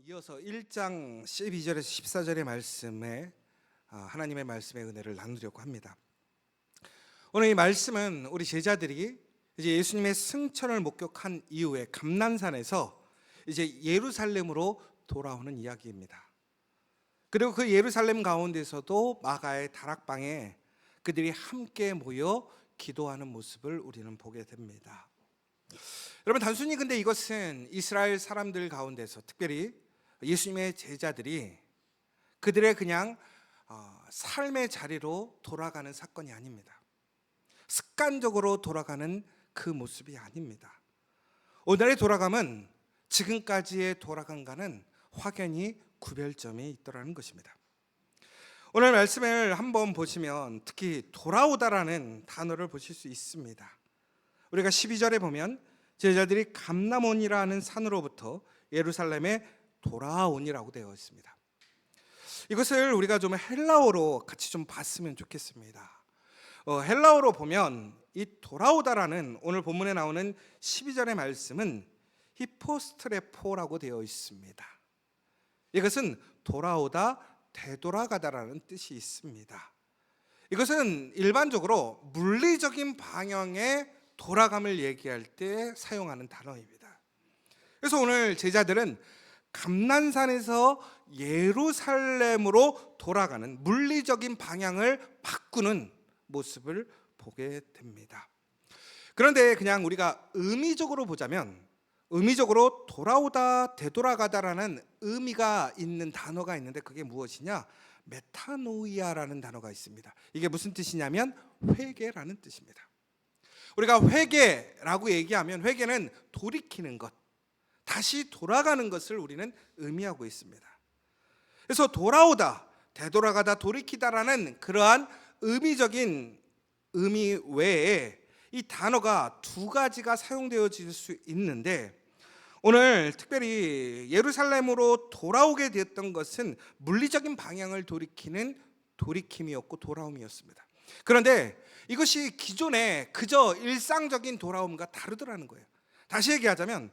이어서 1장 12절에서 14절의 말씀에 하나님의 말씀의 은혜를 나누려고 합니다. 오늘 이 말씀은 우리 제자들이 이제 예수님의 승천을 목격한 이후에 감난산에서 이제 예루살렘으로 돌아오는 이야기입니다. 그리고 그 예루살렘 가운데서도 마가의 다락방에 그들이 함께 모여 기도하는 모습을 우리는 보게 됩니다. 여러분, 단순히 근데 이것은 이스라엘 사람들 가운데서 특별히 예수님의 제자들이 그들의 그냥 삶의 자리로 돌아가는 사건이 아닙니다. 습관적으로 돌아가는 그 모습이 아닙니다. 오늘의 돌아감은 지금까지의 돌아감과는 확연히 구별점이 있더라는 것입니다. 오늘 말씀을 한번 보시면 특히 돌아오다라는 단어를 보실 수 있습니다. 우리가 12절에 보면 제자들이 감람원이라는 산으로부터 예루살렘에 돌아오니라고 되어 있습니다. 이것을 우리가 좀 헬라어로 같이 좀 봤으면 좋겠습니다. 헬라어로 보면 이 돌아오다라는 오늘 본문에 나오는 12절의 말씀은 히포스트레포라고 되어 있습니다. 이것은 돌아오다, 되돌아가다라는 뜻이 있습니다. 이것은 일반적으로 물리적인 방향의 돌아감을 얘기할 때 사용하는 단어입니다. 그래서 오늘 제자들은 감난산에서 예루살렘으로 돌아가는 물리적인 방향을 바꾸는 모습을 보게 됩니다. 그런데 그냥 우리가 의미적으로 보자면, 의미적으로 돌아오다, 되돌아가다라는 의미가 있는 단어가 있는데 그게 무엇이냐? 메타노이아라는 단어가 있습니다. 이게 무슨 뜻이냐면 회개라는 뜻입니다. 우리가 회개라고 얘기하면 회개는 돌이키는 것, 다시 돌아가는 것을 우리는 의미하고 있습니다. 그래서 돌아오다, 되돌아가다, 돌이키다라는 그러한 의미적인 의미 외에 이 단어가 두 가지가 사용되어질 수 있는데, 오늘 특별히 예루살렘으로 돌아오게 되었던 것은 물리적인 방향을 돌이키는 돌이킴이었고 돌아옴이었습니다. 그런데 이것이 기존의 그저 일상적인 돌아옴과 다르더라는 거예요. 다시 얘기하자면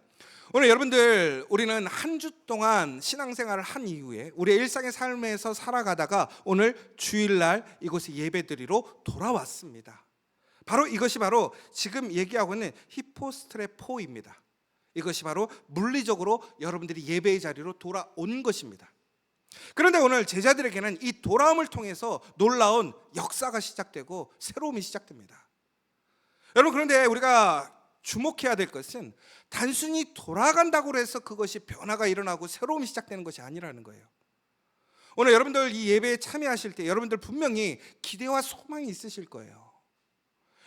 오늘 여러분들, 우리는 한 주 동안 신앙생활을 한 이후에 우리의 일상의 삶에서 살아가다가 오늘 주일날 이곳에 예배드리러 돌아왔습니다. 바로 이것이 바로 지금 얘기하고 있는 히포스트레포입니다. 이것이 바로 물리적으로 여러분들이 예배의 자리로 돌아온 것입니다. 그런데 오늘 제자들에게는 이 돌아옴을 통해서 놀라운 역사가 시작되고 새로움이 시작됩니다. 여러분, 그런데 우리가 주목해야 될 것은 단순히 돌아간다고 해서 그것이 변화가 일어나고 새로움이 시작되는 것이 아니라는 거예요. 오늘 여러분들 이 예배에 참여하실 때 여러분들 분명히 기대와 소망이 있으실 거예요.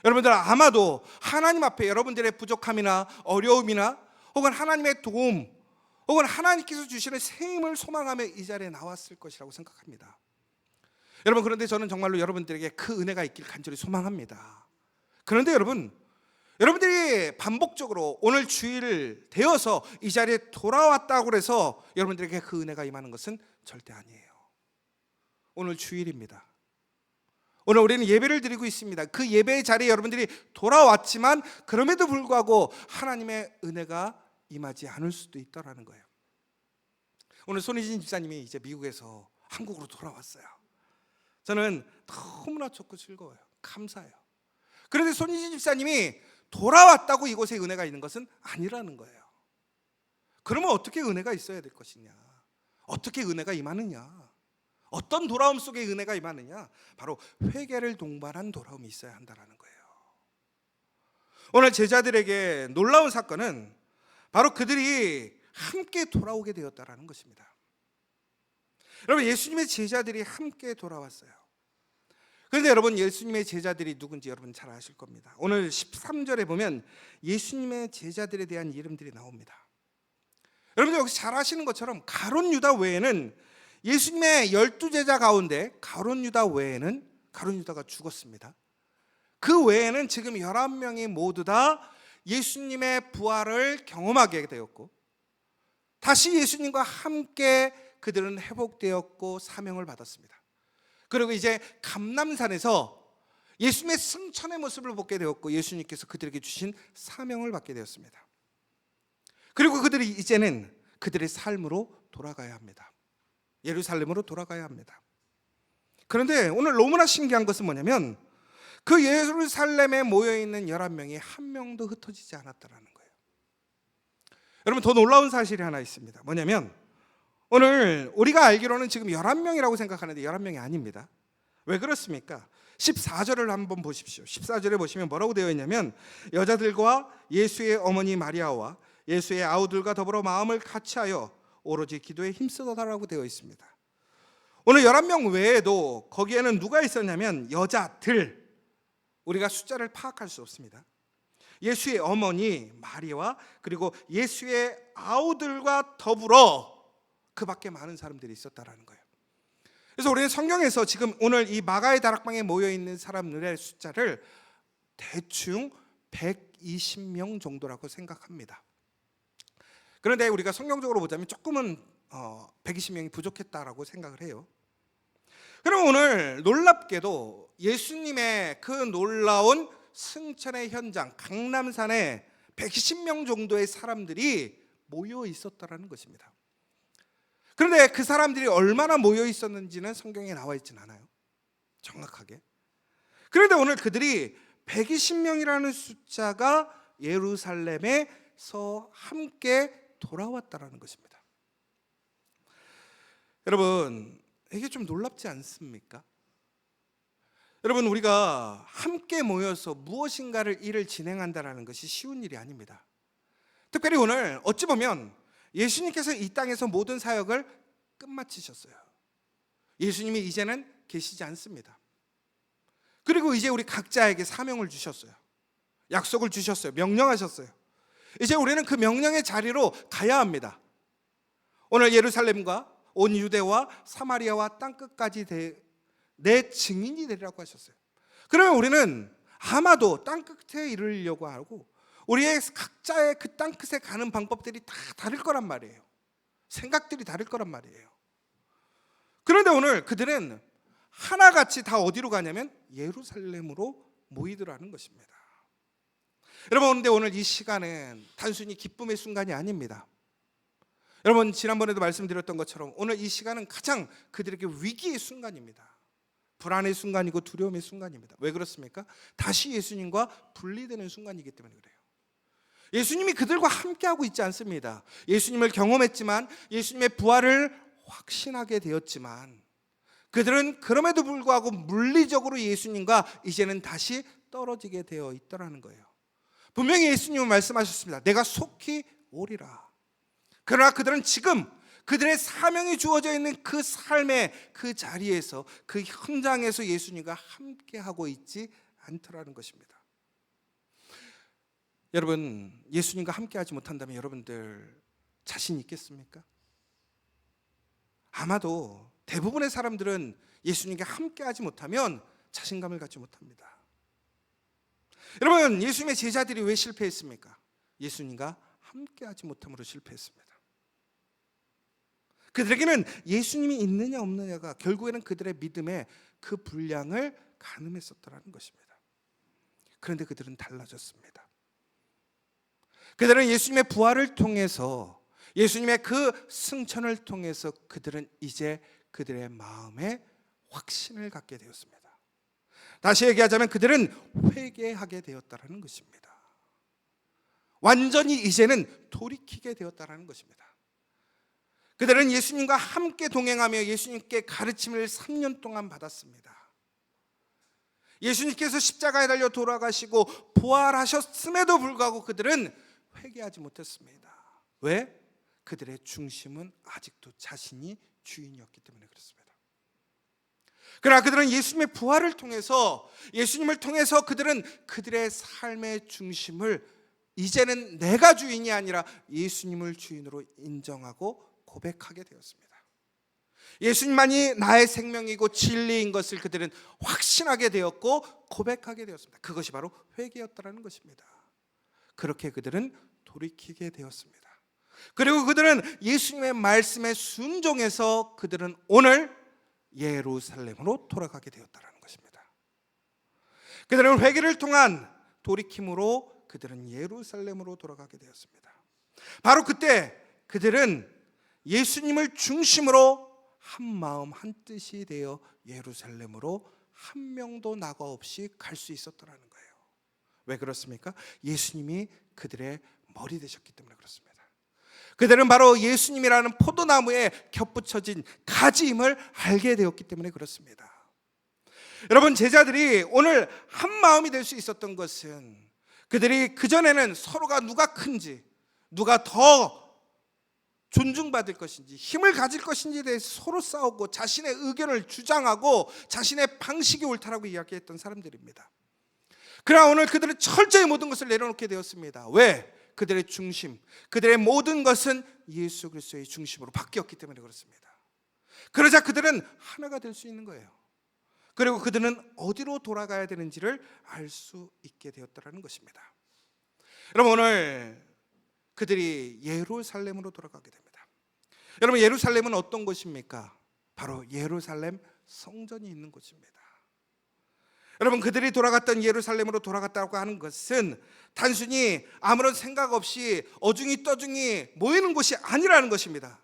여러분들 아마도 하나님 앞에 여러분들의 부족함이나 어려움이나 혹은 하나님의 도움 혹은 하나님께서 주시는 새 힘을 소망하며 이 자리에 나왔을 것이라고 생각합니다. 여러분, 그런데 저는 정말로 여러분들에게 그 은혜가 있길 간절히 소망합니다. 그런데 여러분들이 반복적으로 오늘 주일 되어서 이 자리에 돌아왔다고 해서 여러분들에게 그 은혜가 임하는 것은 절대 아니에요. 오늘 주일입니다. 오늘 우리는 예배를 드리고 있습니다. 그 예배의 자리에 여러분들이 돌아왔지만 그럼에도 불구하고 하나님의 은혜가 임하지 않을 수도 있다라는 거예요. 오늘 손희진 집사님이 이제 미국에서 한국으로 돌아왔어요. 저는 너무나 좋고 즐거워요. 감사해요. 그런데 손희진 집사님이 돌아왔다고 이곳에 은혜가 있는 것은 아니라는 거예요. 그러면 어떻게 은혜가 있어야 될 것이냐? 어떻게 은혜가 임하느냐? 어떤 돌아옴 속에 은혜가 임하느냐? 바로 회개를 동반한 돌아옴이 있어야 한다는 거예요. 오늘 제자들에게 놀라운 사건은 바로 그들이 함께 돌아오게 되었다라는 것입니다. 여러분, 예수님의 제자들이 함께 돌아왔어요. 그런데 여러분, 예수님의 제자들이 누군지 여러분 잘 아실 겁니다. 오늘 13절에 보면 예수님의 제자들에 대한 이름들이 나옵니다. 여러분들 여기서 잘 아시는 것처럼 가룟 유다 외에는 예수님의 12제자 가운데 가룟 유다 외에는 가룟 유다가 죽었습니다. 그 외에는 지금 11명이 모두 다 예수님의 부활을 경험하게 되었고 다시 예수님과 함께 그들은 회복되었고 사명을 받았습니다. 그리고 이제 감람산에서 예수님의 승천의 모습을 보게 되었고 예수님께서 그들에게 주신 사명을 받게 되었습니다. 그리고 그들이 이제는 그들의 삶으로 돌아가야 합니다. 예루살렘으로 돌아가야 합니다. 그런데 오늘 너무나 신기한 것은 뭐냐면 그 예루살렘에 모여있는 11명이 한 명도 흩어지지 않았다는 거예요. 여러분, 더 놀라운 사실이 하나 있습니다. 뭐냐면 오늘 우리가 알기로는 지금 11명이라고 생각하는데 11명이 아닙니다. 왜 그렇습니까? 14절을 한번 보십시오. 14절에 보시면 뭐라고 되어 있냐면 여자들과 예수의 어머니 마리아와 예수의 아우들과 더불어 마음을 같이하여 오로지 기도에 힘쓰더라라고 되어 있습니다. 오늘 11명 외에도 거기에는 누가 있었냐면 여자들, 우리가 숫자를 파악할 수 없습니다. 예수의 어머니 마리아와 그리고 예수의 아우들과 더불어 그 밖에 많은 사람들이 있었다라는 거예요. 그래서 우리는 성경에서 지금 오늘 이 마가의 다락방에 모여있는 사람들의 숫자를 대충 120명 정도라고 생각합니다. 그런데 우리가 성경적으로 보자면 조금은 120명이 부족했다라고 생각을 해요. 그럼 오늘 놀랍게도 예수님의 그 놀라운 승천의 현장 강남산에 120명 정도의 사람들이 모여 있었다라는 것입니다. 그런데 그 사람들이 얼마나 모여 있었는지는 성경에 나와 있지는 않아요, 정확하게. 그런데 오늘 그들이 120명이라는 숫자가 예루살렘에서 함께 돌아왔다라는 것입니다. 여러분, 이게 좀 놀랍지 않습니까? 여러분, 우리가 함께 모여서 무엇인가를 일을 진행한다는 것이 쉬운 일이 아닙니다. 특별히 오늘 어찌 보면 예수님께서 이 땅에서 모든 사역을 끝마치셨어요. 예수님이 이제는 계시지 않습니다. 그리고 이제 우리 각자에게 사명을 주셨어요. 약속을 주셨어요. 명령하셨어요. 이제 우리는 그 명령의 자리로 가야 합니다. 오늘 예루살렘과 온 유대와 사마리아와 땅끝까지 내 증인이 되리라고 하셨어요. 그러면 우리는 아마도 땅끝에 이르려고 하고 우리의 각자의 그 땅끝에 가는 방법들이 다 다를 거란 말이에요. 생각들이 다를 거란 말이에요. 그런데 오늘 그들은 하나같이 다 어디로 가냐면 예루살렘으로 모이더라는 것입니다. 여러분, 그런데 오늘 이 시간은 단순히 기쁨의 순간이 아닙니다. 여러분, 지난번에도 말씀드렸던 것처럼 오늘 이 시간은 가장 그들에게 위기의 순간입니다. 불안의 순간이고 두려움의 순간입니다. 왜 그렇습니까? 다시 예수님과 분리되는 순간이기 때문에 그래요. 예수님이 그들과 함께하고 있지 않습니다. 예수님을 경험했지만, 예수님의 부활을 확신하게 되었지만, 그들은 그럼에도 불구하고 물리적으로 예수님과 이제는 다시 떨어지게 되어 있더라는 거예요. 분명히 예수님은 말씀하셨습니다. 내가 속히 오리라. 그러나 그들은 지금 그들의 사명이 주어져 있는 그 삶의 그 자리에서, 그 현장에서 예수님과 함께하고 있지 않더라는 것입니다. 여러분, 예수님과 함께하지 못한다면 여러분들 자신 있겠습니까? 아마도 대부분의 사람들은 예수님과 함께하지 못하면 자신감을 갖지 못합니다. 여러분, 예수님의 제자들이 왜 실패했습니까? 예수님과 함께하지 못함으로 실패했습니다. 그들에게는 예수님이 있느냐 없느냐가 결국에는 그들의 믿음의 그 분량을 가늠했었다는 것입니다. 그런데 그들은 달라졌습니다. 그들은 예수님의 부활을 통해서, 예수님의 그 승천을 통해서 그들은 이제 그들의 마음에 확신을 갖게 되었습니다. 다시 얘기하자면 그들은 회개하게 되었다는 것입니다. 완전히 이제는 돌이키게 되었다는 것입니다. 그들은 예수님과 함께 동행하며 예수님께 가르침을 3년 동안 받았습니다. 예수님께서 십자가에 달려 돌아가시고 부활하셨음에도 불구하고 그들은 회개하지 못했습니다. 왜? 그들의 중심은 아직도 자신이 주인이었기 때문에 그렇습니다. 그러나 그들은 예수님의 부활을 통해서, 예수님을 통해서 그들은 그들의 삶의 중심을 이제는 내가 주인이 아니라 예수님을 주인으로 인정하고 고백하게 되었습니다. 예수님만이 나의 생명이고 진리인 것을 그들은 확신하게 되었고 고백하게 되었습니다. 그것이 바로 회개였다는 것입니다. 그렇게 그들은 돌이키게 되었습니다. 그리고 그들은 예수님의 말씀에 순종해서 그들은 오늘 예루살렘으로 돌아가게 되었다는 것입니다. 그들은 회개를 통한 돌이킴으로 그들은 예루살렘으로 돌아가게 되었습니다. 바로 그때 그들은 예수님을 중심으로 한 마음 한 뜻이 되어 예루살렘으로 한 명도 나가 없이 갈 수 있었더라는 거예요. 왜 그렇습니까? 예수님이 그들의 머리 되셨기 때문에 그렇습니다. 그들은 바로 예수님이라는 포도나무에 겹붙여진 가지임을 알게 되었기 때문에 그렇습니다. 여러분, 제자들이 오늘 한 마음이 될 수 있었던 것은 그들이 그전에는 서로가 누가 큰지, 누가 더 존중받을 것인지, 힘을 가질 것인지에 대해서 서로 싸우고 자신의 의견을 주장하고 자신의 방식이 옳다라고 이야기했던 사람들입니다. 그러나 오늘 그들은 철저히 모든 것을 내려놓게 되었습니다. 왜? 그들의 중심, 그들의 모든 것은 예수 그리스도의 중심으로 바뀌었기 때문에 그렇습니다. 그러자 그들은 하나가 될 수 있는 거예요. 그리고 그들은 어디로 돌아가야 되는지를 알 수 있게 되었다는 것입니다. 여러분, 오늘 그들이 예루살렘으로 돌아가게 됩니다. 여러분, 예루살렘은 어떤 곳입니까? 바로 예루살렘 성전이 있는 곳입니다. 여러분, 그들이 돌아갔던 예루살렘으로 돌아갔다고 하는 것은 단순히 아무런 생각 없이 어중이 떠중이 모이는 곳이 아니라는 것입니다.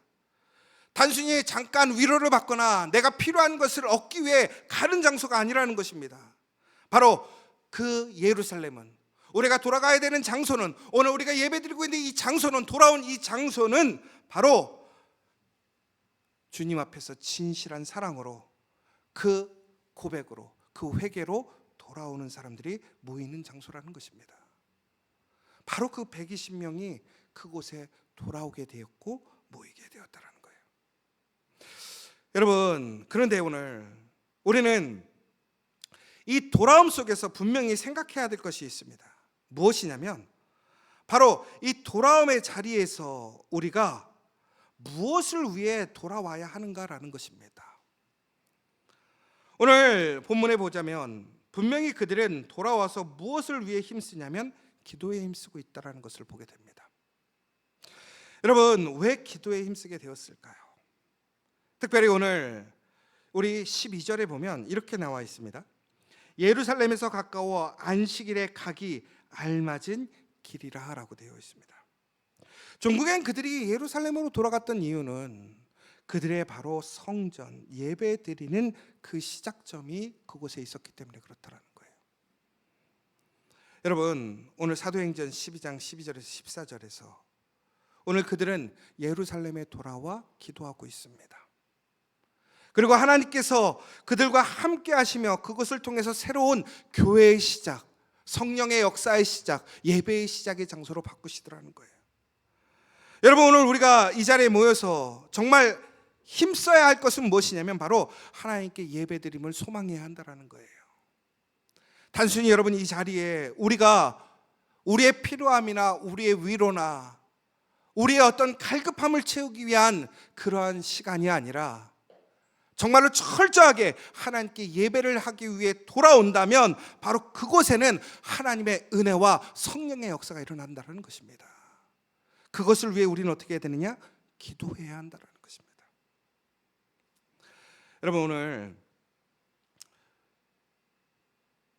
단순히 잠깐 위로를 받거나 내가 필요한 것을 얻기 위해 가는 장소가 아니라는 것입니다. 바로 그 예루살렘은, 우리가 돌아가야 되는 장소는, 오늘 우리가 예배드리고 있는 이 장소는, 돌아온 이 장소는 바로 주님 앞에서 진실한 사랑으로, 그 고백으로, 그 회개로 돌아오는 사람들이 모이는 장소라는 것입니다. 바로 그 120명이 그곳에 돌아오게 되었고 모이게 되었다는 거예요. 여러분, 그런데 오늘 우리는 이 돌아옴 속에서 분명히 생각해야 될 것이 있습니다. 무엇이냐면 바로 이 돌아옴의 자리에서 우리가 무엇을 위해 돌아와야 하는가라는 것입니다. 오늘 본문에 보자면 분명히 그들은 돌아와서 무엇을 위해 힘쓰냐면 기도에 힘쓰고 있다는 것을 보게 됩니다. 여러분, 왜 기도에 힘쓰게 되었을까요? 특별히 오늘 우리 12절에 보면 이렇게 나와 있습니다. 예루살렘에서 가까워 안식일에 가기 알맞은 길이라 라고 되어 있습니다. 종국엔 그들이 예루살렘으로 돌아갔던 이유는 그들의 바로 성전, 예배 드리는 그 시작점이 그곳에 있었기 때문에 그렇다는 거예요. 여러분, 오늘 사도행전 12장 12절에서 14절에서 오늘 그들은 예루살렘에 돌아와 기도하고 있습니다. 그리고 하나님께서 그들과 함께 하시며 그것을 통해서 새로운 교회의 시작, 성령의 역사의 시작, 예배의 시작의 장소로 바꾸시더라는 거예요. 여러분, 오늘 우리가 이 자리에 모여서 정말 힘써야 할 것은 무엇이냐면 바로 하나님께 예배드림을 소망해야 한다는 거예요. 단순히 여러분, 이 자리에 우리가 우리의 필요함이나 우리의 위로나 우리의 어떤 갈급함을 채우기 위한 그러한 시간이 아니라 정말로 철저하게 하나님께 예배를 하기 위해 돌아온다면 바로 그곳에는 하나님의 은혜와 성령의 역사가 일어난다는 것입니다. 그것을 위해 우리는 어떻게 해야 되느냐? 기도해야 한다는 것입니다. 여러분, 오늘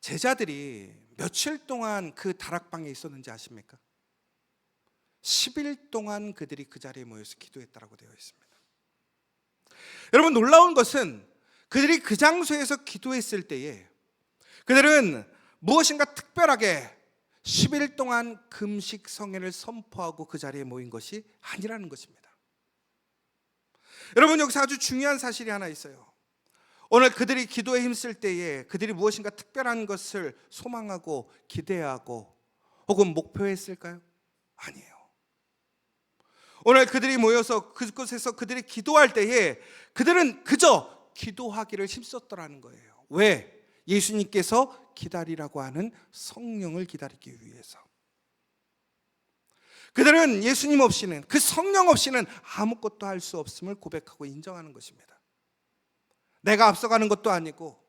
제자들이 며칠 동안 그 다락방에 있었는지 아십니까? 10일 동안 그들이 그 자리에 모여서 기도했다고 되어 있습니다. 여러분, 놀라운 것은 그들이 그 장소에서 기도했을 때에 그들은 무엇인가 특별하게 10일 동안 금식 성회를 선포하고 그 자리에 모인 것이 아니라는 것입니다. 여러분, 여기서 아주 중요한 사실이 하나 있어요. 오늘 그들이 기도에 힘쓸 때에 그들이 무엇인가 특별한 것을 소망하고 기대하고 혹은 목표했을까요? 아니에요. 오늘 그들이 모여서 그곳에서 그들이 기도할 때에 그들은 그저 기도하기를 힘썼더라는 거예요. 왜? 예수님께서 기다리라고 하는 성령을 기다리기 위해서. 그들은 예수님 없이는, 그 성령 없이는 아무것도 할 수 없음을 고백하고 인정하는 것입니다. 내가 앞서가는 것도 아니고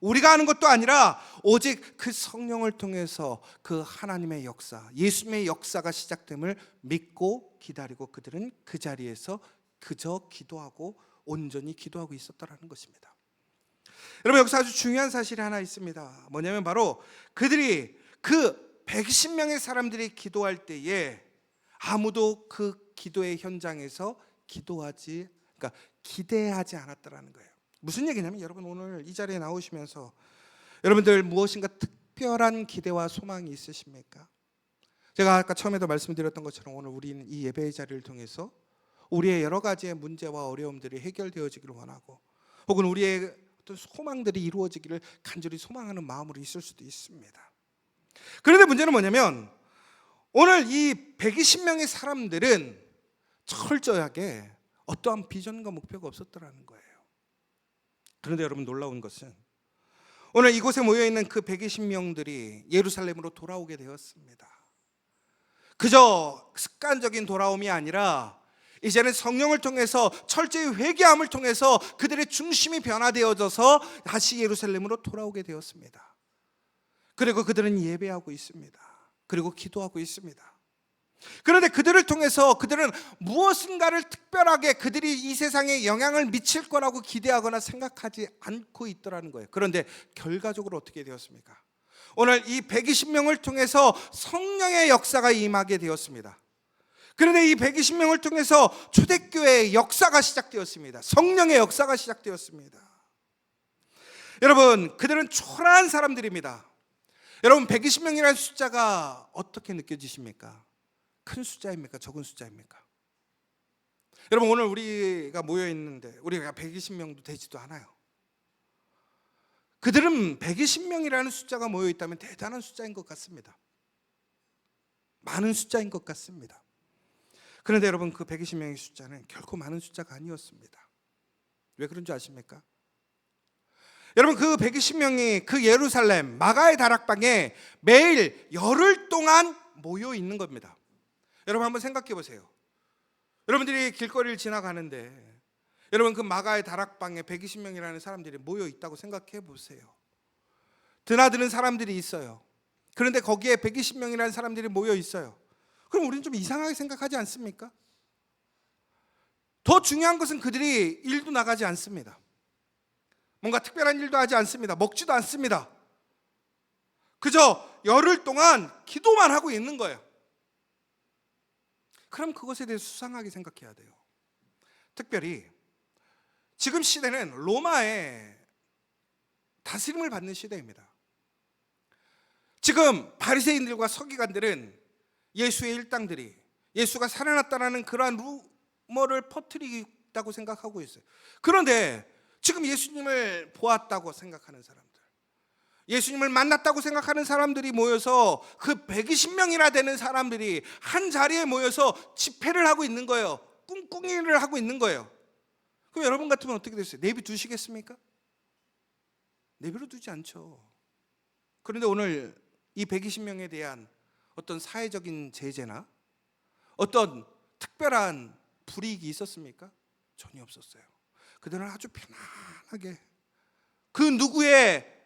우리가 하는 것도 아니라 오직 그 성령을 통해서 그 하나님의 역사, 예수님의 역사가 시작됨을 믿고 기다리고 그들은 그 자리에서 그저 기도하고 온전히 기도하고 있었다는 것입니다. 여러분, 여기서 아주 중요한 사실이 하나 있습니다. 뭐냐면 바로 그들이 그 110명의 사람들이 기도할 때에 아무도 그 기도의 현장에서 기대하지 않았다라는 거예요. 무슨 얘기냐면 여러분 오늘 이 자리에 나오시면서 여러분들 무엇인가 특별한 기대와 소망이 있으십니까? 제가 아까 처음에도 말씀드렸던 것처럼 오늘 우리는 이 예배의 자리를 통해서 우리의 여러 가지의 문제와 어려움들이 해결되어지기를 원하고 혹은 우리의 어떤 소망들이 이루어지기를 간절히 소망하는 마음으로 있을 수도 있습니다. 그런데 문제는 뭐냐면 오늘 이 120명의 사람들은 철저하게 어떠한 비전과 목표가 없었더라는 거예요. 그런데 여러분 놀라운 것은 오늘 이곳에 모여있는 그 120명들이 예루살렘으로 돌아오게 되었습니다. 그저 습관적인 돌아옴이 아니라 이제는 성령을 통해서 철저히 회개함을 통해서 그들의 중심이 변화되어져서 다시 예루살렘으로 돌아오게 되었습니다. 그리고 그들은 예배하고 있습니다. 그리고 기도하고 있습니다. 그런데 그들을 통해서 그들은 무엇인가를 특별하게 그들이 이 세상에 영향을 미칠 거라고 기대하거나 생각하지 않고 있더라는 거예요. 그런데 결과적으로 어떻게 되었습니까? 오늘 이 120명을 통해서 성령의 역사가 임하게 되었습니다. 그런데 이 120명을 통해서 초대교회의 역사가 시작되었습니다. 성령의 역사가 시작되었습니다. 여러분, 그들은 초라한 사람들입니다. 여러분, 120명이라는 숫자가 어떻게 느껴지십니까? 큰 숫자입니까? 적은 숫자입니까? 여러분, 오늘 우리가 모여 있는데 우리가 120명도 되지도 않아요. 그들은 120명이라는 숫자가 모여 있다면 대단한 숫자인 것 같습니다. 많은 숫자인 것 같습니다. 그런데 여러분, 그 120명의 숫자는 결코 많은 숫자가 아니었습니다. 왜 그런 줄 아십니까? 여러분, 그 120명이 그 예루살렘 마가의 다락방에 매일 열흘 동안 모여 있는 겁니다. 여러분 한번 생각해 보세요. 여러분들이 길거리를 지나가는데 여러분 그 마가의 다락방에 120명이라는 사람들이 모여 있다고 생각해 보세요. 드나드는 사람들이 있어요. 그런데 거기에 120명이라는 사람들이 모여 있어요. 그럼 우리는 좀 이상하게 생각하지 않습니까? 더 중요한 것은 그들이 일도 나가지 않습니다. 뭔가 특별한 일도 하지 않습니다. 먹지도 않습니다. 그저 열흘 동안 기도만 하고 있는 거예요. 그럼 그것에 대해서 수상하게 생각해야 돼요. 특별히 지금 시대는 로마의 다스림을 받는 시대입니다. 지금 바리새인들과 서기관들은 예수의 일당들이 예수가 살아났다는 그러한 루머를 퍼뜨리겠다고 생각하고 있어요. 그런데 지금 예수님을 보았다고 생각하는 사람들, 예수님을 만났다고 생각하는 사람들이 모여서 그 120명이나 되는 사람들이 한 자리에 모여서 집회를 하고 있는 거예요. 꿍꿍이를 하고 있는 거예요. 그럼 여러분 같으면 어떻게 됐어요? 내비 두시겠습니까? 내비로 두지 않죠. 그런데 오늘 이 120명에 대한 어떤 사회적인 제재나 어떤 특별한 불이익이 있었습니까? 전혀 없었어요. 그들은 아주 편안하게 그 누구의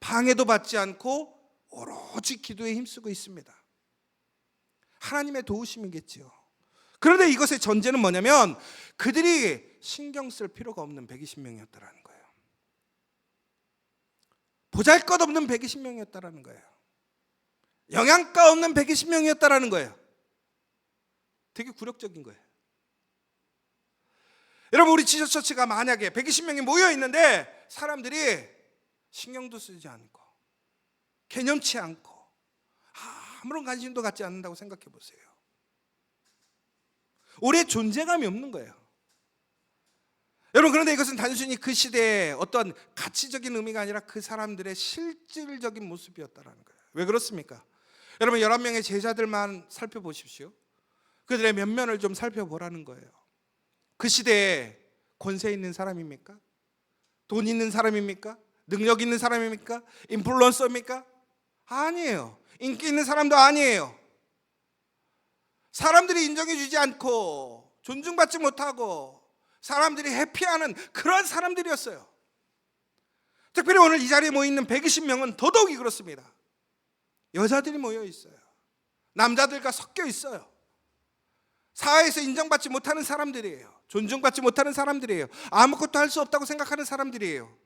방해도 받지 않고 오로지 기도에 힘쓰고 있습니다. 하나님의 도우심이겠지요. 그런데 이것의 전제는 뭐냐면 그들이 신경 쓸 필요가 없는 120명이었다라는 거예요. 보잘것없는 120명이었다라는 거예요. 영양가 없는 120명이었다라는 거예요. 되게 굴욕적인 거예요. 여러분, 우리 지저처치가 만약에 120명이 모여 있는데 사람들이 신경도 쓰지 않고 개념치 않고 아무런 관심도 갖지 않는다고 생각해 보세요. 우리의 존재감이 없는 거예요. 여러분, 그런데 이것은 단순히 그 시대의 어떤 가치적인 의미가 아니라 그 사람들의 실질적인 모습이었다는 거예요. 왜 그렇습니까? 여러분, 11명의 제자들만 살펴보십시오. 그들의 면면을 좀 살펴보라는 거예요. 그 시대에 권세 있는 사람입니까? 돈 있는 사람입니까? 능력 있는 사람입니까? 인플루언서입니까? 아니에요. 인기 있는 사람도 아니에요. 사람들이 인정해 주지 않고 존중받지 못하고 사람들이 회피하는 그런 사람들이었어요. 특별히 오늘 이 자리에 모여있는 120명은 더더욱이 그렇습니다. 여자들이 모여 있어요. 남자들과 섞여 있어요. 사회에서 인정받지 못하는 사람들이에요. 존중받지 못하는 사람들이에요. 아무것도 할 수 없다고 생각하는 사람들이에요.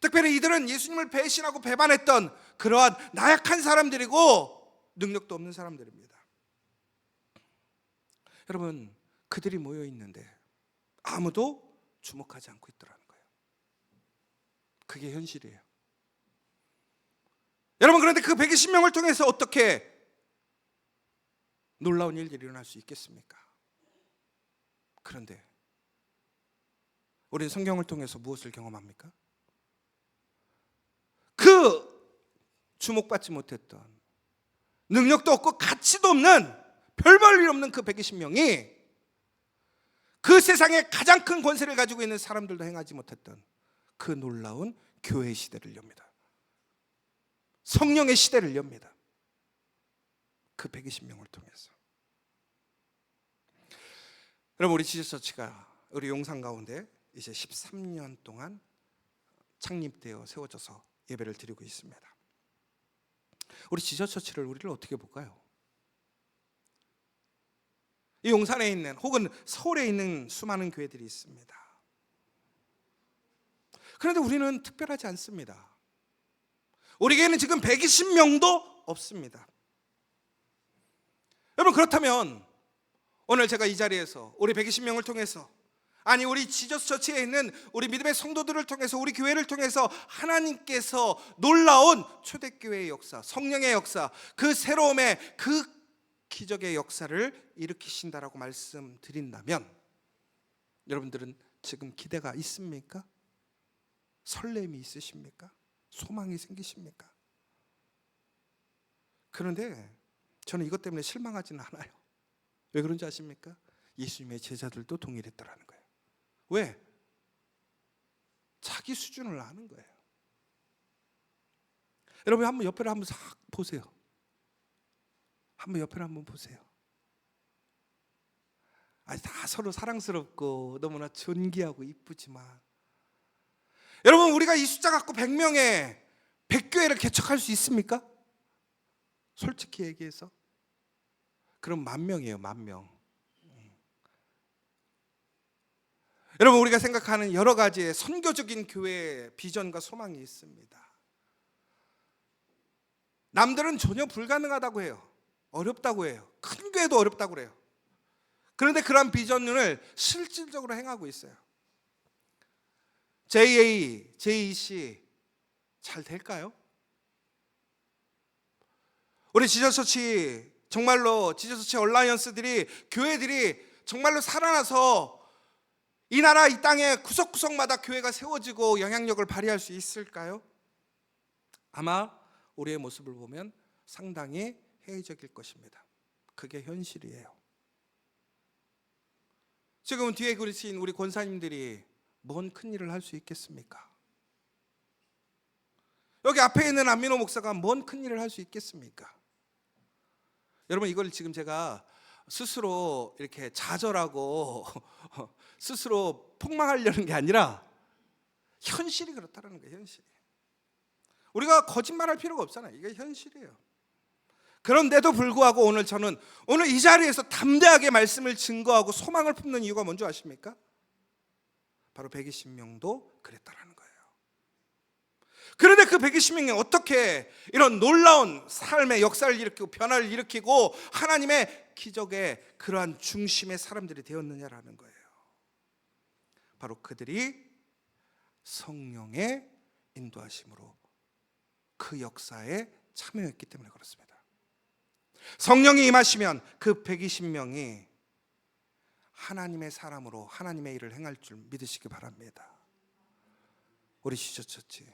특별히 이들은 예수님을 배신하고 배반했던 그러한 나약한 사람들이고 능력도 없는 사람들입니다. 여러분, 그들이 모여 있는데 아무도 주목하지 않고 있더라는 거예요. 그게 현실이에요. 여러분, 그런데 그 120명을 통해서 어떻게 놀라운 일들이 일어날 수 있겠습니까? 그런데 우리는 성경을 통해서 무엇을 경험합니까? 그 주목받지 못했던, 능력도 없고 가치도 없는, 별 볼 일 없는 그 120명이 그 세상에 가장 큰 권세를 가지고 있는 사람들도 행하지 못했던 그 놀라운 교회의 시대를 엽니다. 성령의 시대를 엽니다. 그 120명을 통해서. 여러분, 우리 지저처치가 우리 용산 가운데 이제 13년 동안 창립되어 세워져서 예배를 드리고 있습니다. 우리 지저처치를 우리를 어떻게 볼까요? 이 용산에 있는 혹은 서울에 있는 수많은 교회들이 있습니다. 그런데 우리는 특별하지 않습니다. 우리 교회는 지금 120명도 없습니다. 여러분, 그렇다면 오늘 제가 이 자리에서 우리 120명을 통해서, 아니 우리 지저스 처치에 있는 우리 믿음의 성도들을 통해서, 우리 교회를 통해서 하나님께서 놀라운 초대교회의 역사, 성령의 역사, 그 새로움의, 그 기적의 역사를 일으키신다라고 말씀드린다면 여러분들은 지금 기대가 있습니까? 설렘이 있으십니까? 소망이 생기십니까? 그런데 저는 이것 때문에 실망하지는 않아요. 왜 그런지 아십니까? 예수님의 제자들도 동일했더라는 거예요. 왜? 자기 수준을 아는 거예요. 여러분, 한번 옆에를 한번 싹 보세요. 한번 옆에를 한번 보세요. 아니, 다 서로 사랑스럽고 너무나 존귀하고 이쁘지만, 여러분, 우리가 이 숫자 갖고 100명의 100교회를 개척할 수 있습니까? 솔직히 얘기해서. 그럼 10,000명이에요. 10,000명. 여러분, 우리가 생각하는 여러 가지의 선교적인 교회의 비전과 소망이 있습니다. 남들은 전혀 불가능하다고 해요. 어렵다고 해요. 큰 교회도 어렵다고 그래요. 그런데 그런 비전을 실질적으로 행하고 있어요. JA, JEC 잘 될까요? 우리 지저처치, 정말로 지저처치 얼라이언스들이, 교회들이 정말로 살아나서 이 나라 이 땅의 구석구석마다 교회가 세워지고 영향력을 발휘할 수 있을까요? 아마 우리의 모습을 보면 상당히 회의적일 것입니다. 그게 현실이에요. 지금 뒤에 그리신 우리 권사님들이 뭔 큰일을 할 수 있겠습니까? 여기 앞에 있는 안민호 목사가 뭔 큰일을 할 수 있겠습니까? 여러분, 이걸 지금 제가 스스로 이렇게 좌절하고 스스로 폭망하려는 게 아니라 현실이 그렇다는 거예요. 현실이. 우리가 거짓말할 필요가 없잖아요. 이게 현실이에요. 그런데도 불구하고 오늘 저는 오늘 이 자리에서 담대하게 말씀을 증거하고 소망을 품는 이유가 뭔지 아십니까? 바로 120명도 그랬다라는 거예요. 그런데 그 120명이 어떻게 이런 놀라운 삶의 역사를 일으키고 변화를 일으키고 하나님의 기적의 그러한 중심의 사람들이 되었느냐라는 거예요. 바로 그들이 성령의 인도하심으로 그 역사에 참여했기 때문에 그렇습니다. 성령이 임하시면 그 120명이 하나님의 사람으로 하나님의 일을 행할 줄 믿으시기 바랍니다. 우리 지저처치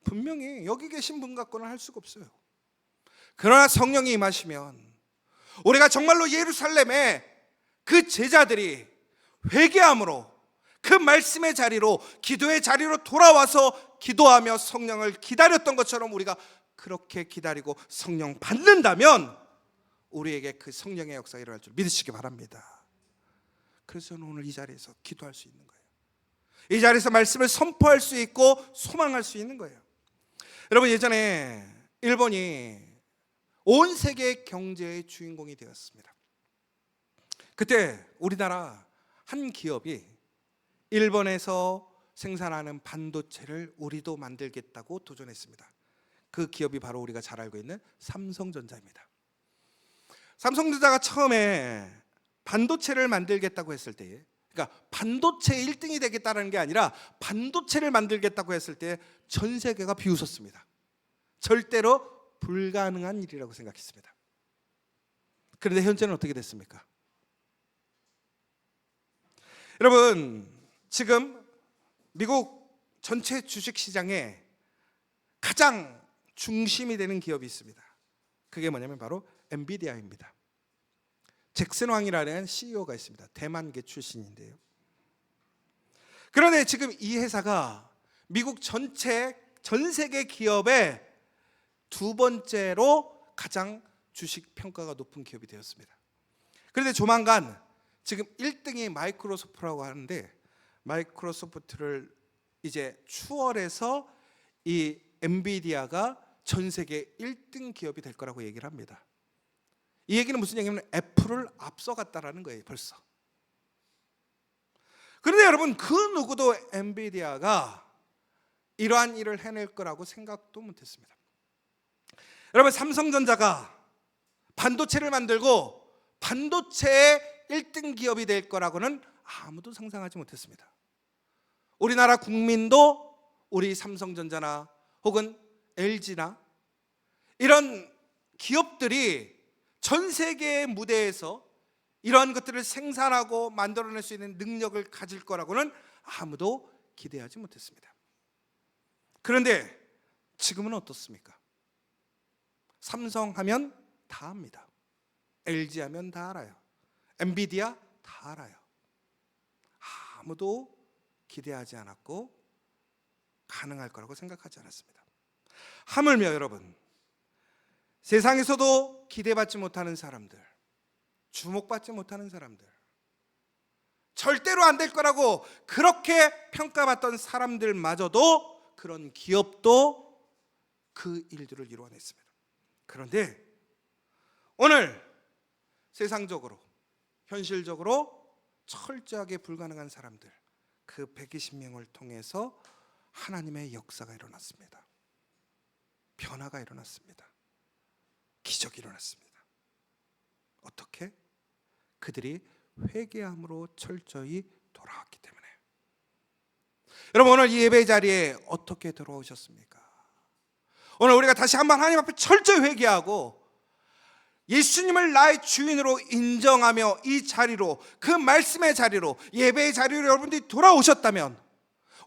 분명히 여기 계신 분 갖고는 할 수가 없어요. 그러나 성령이 임하시면 우리가 정말로 예루살렘에 그 제자들이 회개함으로 그 말씀의 자리로, 기도의 자리로 돌아와서 기도하며 성령을 기다렸던 것처럼 우리가 그렇게 기다리고 성령 받는다면 우리에게 그 성령의 역사가 일어날 줄 믿으시기 바랍니다. 그래서 저는 오늘 이 자리에서 기도할 수 있는 거예요. 이 자리에서 말씀을 선포할 수 있고 소망할 수 있는 거예요. 여러분, 예전에 일본이 온 세계 경제의 주인공이 되었습니다. 그때 우리나라 한 기업이 일본에서 생산하는 반도체를 우리도 만들겠다고 도전했습니다. 그 기업이 바로 우리가 잘 알고 있는 삼성전자입니다. 삼성전자가 처음에 반도체를 만들겠다고 했을 때에, 그러니까 반도체 1등이 되겠다는 게 아니라 반도체를 만들겠다고 했을 때 전 세계가 비웃었습니다. 절대로 불가능한 일이라고 생각했습니다. 그런데 현재는 어떻게 됐습니까? 여러분, 지금 미국 전체 주식시장에 가장 중심이 되는 기업이 있습니다. 그게 뭐냐면 바로 엔비디아입니다. 잭슨 왕이라는 CEO가 있습니다. 대만계 출신인데요. 그런데 지금 이 회사가 미국 전 세계 기업의 두 번째로 가장 주식 평가가 높은 기업이 되었습니다. 그런데 조만간 지금 1등이 마이크로소프트라고 하는데, 마이크로소프트를 이제 추월해서 이 엔비디아가 전 세계 1등 기업이 될 거라고 얘기를 합니다. 이 얘기는 무슨 얘기냐면 애플을 앞서갔다라는 거예요, 벌써. 그런데 여러분, 그 누구도 엔비디아가 이러한 일을 해낼 거라고 생각도 못했습니다. 여러분, 삼성전자가 반도체를 만들고 반도체의 1등 기업이 될 거라고는 아무도 상상하지 못했습니다. 우리나라 국민도 우리 삼성전자나 혹은 LG나 이런 기업들이 전 세계의 무대에서 이러한 것들을 생산하고 만들어낼 수 있는 능력을 가질 거라고는 아무도 기대하지 못했습니다. 그런데 지금은 어떻습니까? 삼성 하면 다 압니다. LG 하면 다 알아요. 엔비디아 다 알아요. 아무도 기대하지 않았고 가능할 거라고 생각하지 않았습니다. 하물며 여러분, 세상에서도 기대받지 못하는 사람들, 주목받지 못하는 사람들, 절대로 안 될 거라고 그렇게 평가받던 사람들마저도, 그런 기업도 그 일들을 이루어냈습니다. 그런데 오늘 세상적으로, 현실적으로 철저하게 불가능한 사람들, 그 120명을 통해서 하나님의 역사가 일어났습니다. 변화가 일어났습니다. 기적이 일어났습니다. 어떻게? 그들이 회개함으로 철저히 돌아왔기 때문에. 여러분, 오늘 이 예배 자리에 어떻게 들어오셨습니까? 오늘 우리가 다시 한번 하나님 앞에 철저히 회개하고 예수님을 나의 주인으로 인정하며 이 자리로, 그 말씀의 자리로, 예배의 자리로 여러분들이 돌아오셨다면,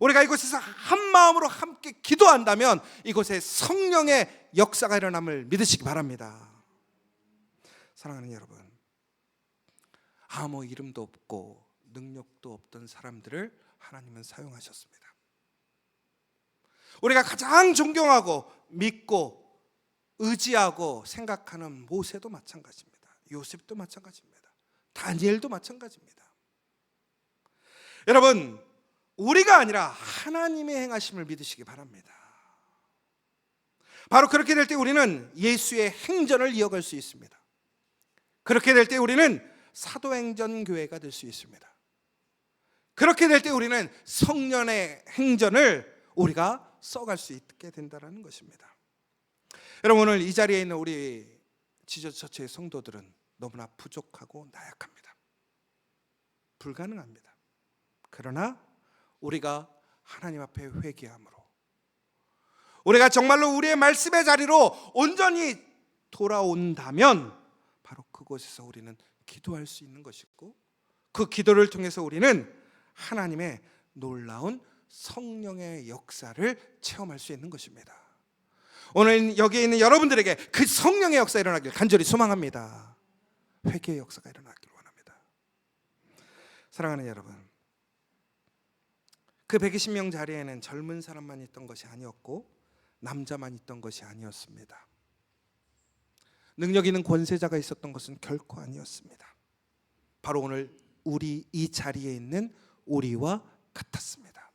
우리가 이곳에서 한 마음으로 함께 기도한다면 이곳에 성령의 역사가 일어남을 믿으시기 바랍니다. 사랑하는 여러분, 아무 이름도 없고 능력도 없던 사람들을 하나님은 사용하셨습니다. 우리가 가장 존경하고 믿고 의지하고 생각하는 모세도 마찬가지입니다. 요셉도 마찬가지입니다. 다니엘도 마찬가지입니다. 여러분, 우리가 아니라 하나님의 행하심을 믿으시기 바랍니다. 바로 그렇게 될 때 우리는 예수의 행전을 이어갈 수 있습니다. 그렇게 될 때 우리는 사도행전 교회가 될 수 있습니다. 그렇게 될 때 우리는 성령의 행전을 우리가 써갈 수 있게 된다는 것입니다. 여러분, 오늘 이 자리에 있는 우리 지저처치의 성도들은 너무나 부족하고 나약합니다. 불가능합니다. 그러나 우리가 하나님 앞에 회개함으로, 우리가 정말로 우리의 말씀의 자리로 온전히 돌아온다면 바로 그곳에서 우리는 기도할 수 있는 것이고, 그 기도를 통해서 우리는 하나님의 놀라운 성령의 역사를 체험할 수 있는 것입니다. 오늘 여기에 있는 여러분들에게 그 성령의 역사 일어나길 간절히 소망합니다. 회개의 역사가 일어나길 원합니다. 사랑하는 여러분, 그 120명 자리에는 젊은 사람만 있던 것이 아니었고 남자만 있던 것이 아니었습니다. 능력 있는 권세자가 있었던 것은 결코 아니었습니다. 바로 오늘 우리 이 자리에 있는 우리와 같았습니다.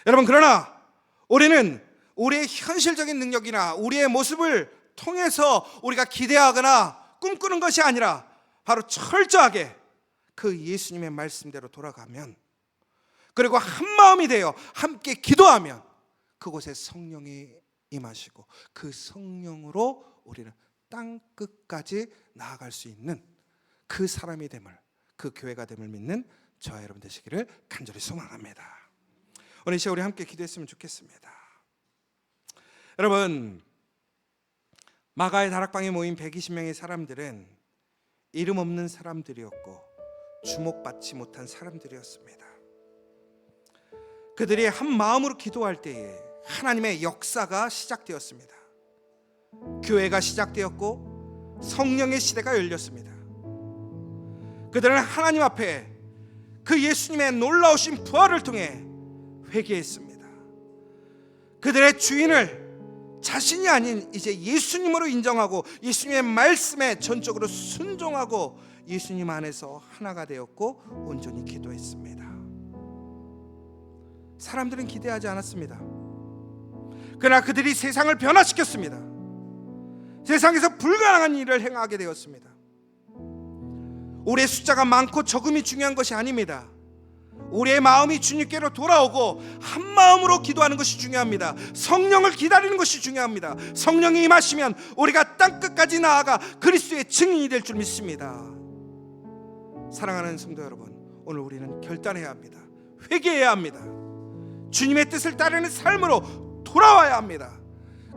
여러분, 그러나 우리는 우리의 현실적인 능력이나 우리의 모습을 통해서 우리가 기대하거나 꿈꾸는 것이 아니라 바로 철저하게 그 예수님의 말씀대로 돌아가면, 그리고 한 마음이 되어 함께 기도하면 그곳에 성령이 임하시고 그 성령으로 우리는 땅 끝까지 나아갈 수 있는 그 사람이 됨을, 그 교회가 됨을 믿는 저와 여러분 되시기를 간절히 소망합니다. 오늘 이 시간 우리 함께 기도했으면 좋겠습니다. 여러분, 마가의 다락방에 모인 120명의 사람들은 이름 없는 사람들이었고 주목받지 못한 사람들이었습니다. 그들이 한 마음으로 기도할 때에 하나님의 역사가 시작되었습니다. 교회가 시작되었고 성령의 시대가 열렸습니다. 그들은 하나님 앞에 그 예수님의 놀라우신 부활을 통해 회개했습니다. 그들의 주인을 자신이 아닌 이제 예수님으로 인정하고 예수님의 말씀에 전적으로 순종하고 예수님 안에서 하나가 되었고 온전히 기도했습니다. 사람들은 기대하지 않았습니다. 그러나 그들이 세상을 변화시켰습니다. 세상에서 불가능한 일을 행하게 되었습니다. 우리의 숫자가 많고 적음이 중요한 것이 아닙니다. 우리의 마음이 주님께로 돌아오고 한 마음으로 기도하는 것이 중요합니다. 성령을 기다리는 것이 중요합니다. 성령이 임하시면 우리가 땅끝까지 나아가 그리스도의 증인이 될 줄 믿습니다. 사랑하는 성도 여러분, 오늘 우리는 결단해야 합니다. 회개해야 합니다. 주님의 뜻을 따르는 삶으로 돌아와야 합니다.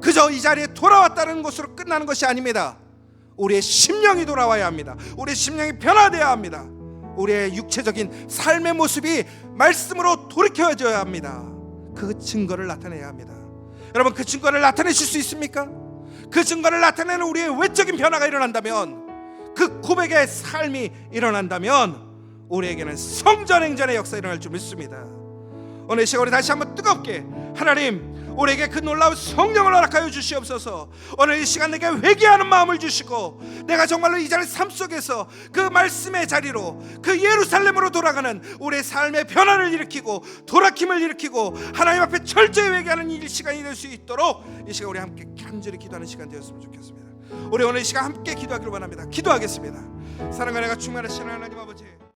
그저 이 자리에 돌아왔다는 것으로 끝나는 것이 아닙니다. 우리의 심령이 돌아와야 합니다. 우리의 심령이 변화되어야 합니다. 우리의 육체적인 삶의 모습이 말씀으로 돌이켜져야 합니다. 그 증거를 나타내야 합니다. 여러분, 그 증거를 나타내실 수 있습니까? 그 증거를 나타내는 우리의 외적인 변화가 일어난다면, 그 고백의 삶이 일어난다면 우리에게는 성전행전의 역사가 일어날 줄 믿습니다. 오늘 시간 우리 다시 한번 뜨겁게 하나님, 우리에게 그 놀라운 성령을 허락하여 주시옵소서. 오늘 이 시간 내게 회개하는 마음을 주시고 내가 정말로 이 자리 삶 속에서 그 말씀의 자리로 그 예루살렘으로 돌아가는 우리의 삶의 변화를 일으키고 돌아킴을 일으키고 하나님 앞에 철저히 회개하는 이 시간이 될 수 있도록 이 시간 우리 함께 간절히 기도하는 시간 되었으면 좋겠습니다. 우리 오늘 이 시간 함께 기도하기를 원합니다. 기도하겠습니다. 사랑과 내가 충만하신 하나님 아버지,